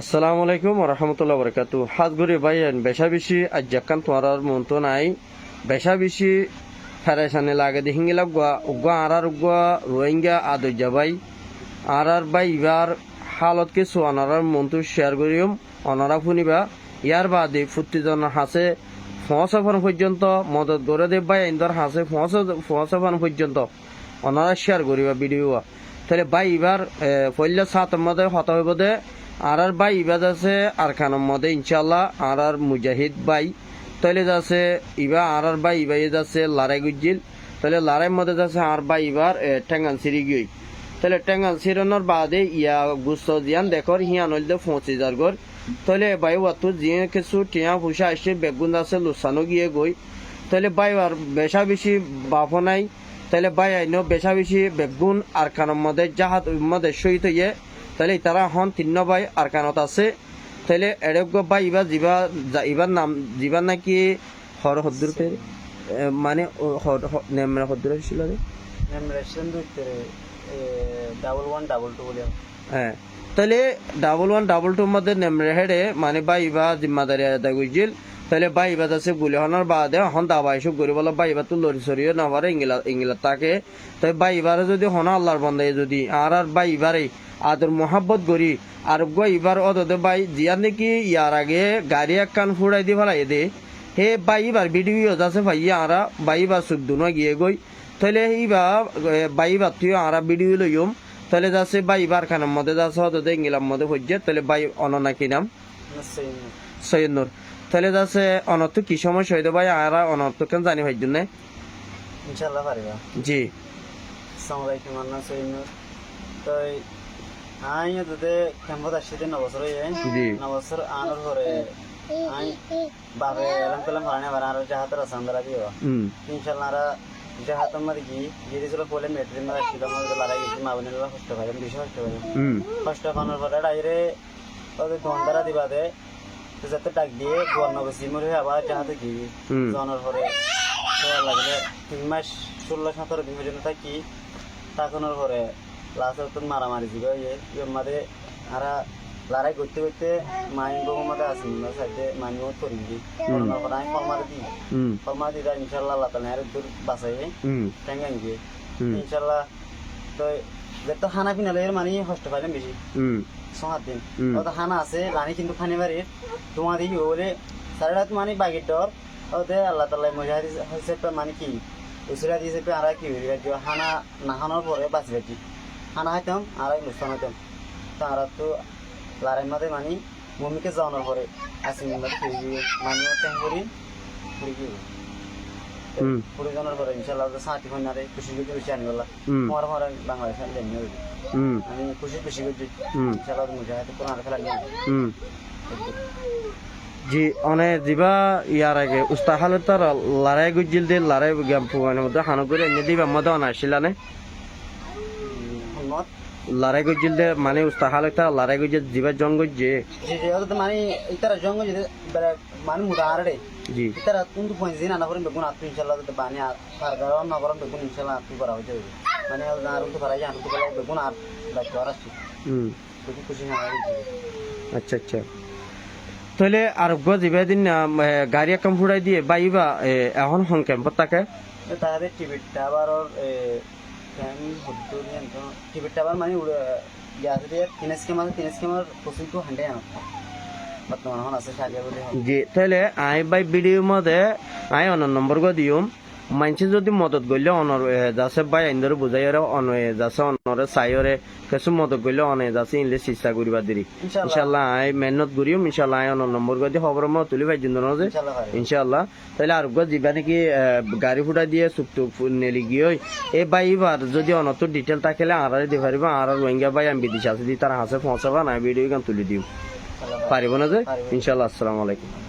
আসসালামু আলাইকুম রহমতুল্লাহ বরকাতু হাত ঘুরে ভাইয়েন বেশা বেশি আজ জাকান তোমার মন তো নাই বেশা বেশি ফেরেশানি লাগে দি হিঙ্গিলা উগা আরার উগা রোহিঙ্গা আদর যাবাই আরার বাই ইবার হালত কিছু অনারার মন তো শেয়ার করিম অনারা শুনিবা ইয়ার বাদে ফুটিজনের হাসে ফোঁসাফান পর্যন্ত মদত করে দেব ভাই ইন্দর হাসে ফোঁসাফান পর্যন্ত অনারা শেয়ার করিবা ভিডিও তাহলে ভাই এবার পল্লা সাতের মধ্যে হত হইব দে আর ভাই ইবাদ আছে আর খানের মধ্যে ইনশাল্লাহ আর মুজাহিদ ভাই তাহলে যাচ্ছে ইবা আর ভাই ইবাই যাচ্ছে লারাই গুজিল তাহলে লারাইয়ের মধ্যে যাচ্ছে আর ভাই এবার টেঙ্গান সিরি গই তাহলে টেঙ্গান সিরানোর বাদে ইয়া গুস্ত জিয়ান দেখর হিয়ান হইলে 25,000 গর তাহলে ভাই অত জিয়ে কিছু টিয়া পয়সা আসছে বেগুন আছে লুসানো গিয়ে গই তাহলে ভাই আর বেশা বেশি বাপ নাই তাহলে ভাই আইন বেশা বেশি বেগুন আর খানের মধ্যে জাহাজ মধ্যে শহীদ হইয়ে তাহলে তারা হন তিন ভাই আর কানত আছে তাহলে এরক ভাই ইবার নাম যিবার নাকি হর হদ্দুর মানে নেমরা হদ্দুর ছিল হ্যাঁ তাহলে 1122 মধ্যে নেমরে হেডে মানে ভাই ইবা জিম্মাদারি আদায় করছিল তাহলে ভাই ইবাদ আছে গুলি হনার বাদে হন দাবা এসব করি বলে ভাই ইবা তো লড়ি সরিয়ে না পারে ইংলা তাকে তাই ভাই ইবারে যদি হনা আল্লাহর বন্দাই যদি আর ভাই ইবারে আদর মোহাব্বত করি আর এবার অদতে ভাই জিয়ার নাকি ইয়ার আগে গাড়ি এক কান ফুড়াই দি ফেলাই দে হে ভাই এবার ভিডিও যাচ্ছে ভাই আরা ভাই এবার সুখ দুনো গিয়ে গই তাহলে ভাই এবার তুই আরা ভিডিও লইম তাহলে যাচ্ছে ভাই এবার খানের মধ্যে যাচ্ছে অদতে ইংলার মধ্যে হচ্ছে তাহলে ভাই অননা কি নাম সৈয়দনুর তাহলে যাচ্ছে অনর্থ কি সময় সৈয়দ ভাই আরা অনর্থ কেন জানি ভাই জন্য ইনশাআল্লাহ পারিবা জি আসসালামু আলাইকুম আন্না সৈয়দনুর তো আই তোতে ক্যাম্পত আসছে 9 বছর হয়ে 9 বছর আনার পরে আই বাবে এলাম পেলাম হারানে আর জাহাতের আসামদারা দিও ইনশাআল্লাহ আর জাহাত আমার গিয়ে ছিল বলে মেট্রিক মার ছিল আমাদের লড়াই গেছি মাবনের কষ্ট পাইলাম বেশি কষ্ট পাইলাম কষ্ট পাওয়ার পরে ডাইরে ওদের দন্দারা দিবা দে যাতে ডাক দিয়ে গর্ণ বেশি মরে আবার জাহাতে গিয়ে জানার পরে লাগলে 3 মাস 16-17 দিন পর্যন্ত থাকি তাকানোর পরে লাস্টে তো মারামারি ছিল ইয়ের মধ্যে আর লড়াই করতে করতে মাইন বউর মধ্যে আসেন না সাইডে মাইন বউ করি দিই আমি ফলমারি দিই ইনশাল্লাহ আল্লাহ তালা আর দূর বাঁচাই টেঙ্গান গিয়ে ইনশাল্লাহ তো যেটা খানা পিনালে এর মানে কষ্ট পাইলাম বেশি 6 দিন তো খানা আছে রানী কিন্তু খানি বাড়ি তোমার দিকে বলে সাড়ে রাত মানে বাগের ডর ওতে আল্লাহ তালা মজাহারি হিসেবে মানে কি উসিরা দিয়েছে আর কি খানা না খানোর পরে বাঁচি বাঁচি খানা খাইতাম আর অনুষ্ঠান হইতাম তারা তো লড়াই মাঝে মানি মমিকে যাওয়ানোর পরে আসি মানি ট্যাং করি পুরি জানার পরে ইনশাল্লাহ সাঁটি ফোনারে খুশি করতে বেশি আনি বলা আমার আমার বাংলাদেশ আমি খুশি বেশি করছি ইনশাল্লাহ মুঝে হয়তো কোনো আর খেলা নেই জি অনেক দিবা ইয়ার আগে উস্তা হালত তার লড়াই গুজিল দিয়ে লড়াই ফুয়ানোর মধ্যে হানো করে এনে দিবা মধ্যে অনাসিলানে লড়াই গুজিল দে মানে উস্তা হালত তার লড়াই গুজিল দিবা জঙ্গ যে মানে ইতারা জঙ্গ যে মানে মুদারে জি ইতারা কিন্তু পয়সা না করেন বেগুন আত্ম ইনশাআল্লাহ তো বানি আর গাওয়া না করেন বেগুন ইনশাআল্লাহ আত্ম করা হয়ে যাবে মানে আর তো করা যায় আত্ম করা বেগুন আর লাগতে আর আসছে খুশি খুশি না আচ্ছা আচ্ছা তাহলে আর গজিবা দিন গাড়ি একম ফুড়াই দিয়ে বাইবা এখন হন ক্যাম্পত থাকে তাদের টিভিটা আবার টিভিটা আবার মানে তিন স্কেমার প্রসিদ্ধ হান্ডে বর্তমান এখন আছে সারিয়া বলে জি তাহলে আই বাই ভিডিও মধ্যে আই অনর নম্বর গো দিম মানসি যদি মদত করলে অনর যাচ্ছে বাই আইন্দরে বুঝাই অনয়ে যাচ্ছে অনরে চাইরে কিছু মদত করলে অনে যাচ্ছে ইনলে চেষ্টা করিবা দিরি ইনশাল্লাহ আই মেহনত করিম ইনশাল্লাহ আই অনর নম্বর গো দিয়ে খবর মত তুলি ভাই জিন্দ যে ইনশাল্লাহ তাহলে আর গো যাবা নাকি গাড়ি ফুটা দিয়ে চুপটুপ নেলি গিয়ে এই বাই এবার যদি অনত ডিটেল থাকলে আর দিতে পারিবা আর রোহিঙ্গা ভাই আমি বিদেশে আছে দি তার হাসে পৌঁছাবা না ভিডিও গান তুলি দিম পারিব না যে ইনশাল্লাহ আসসালামু আলাইকুম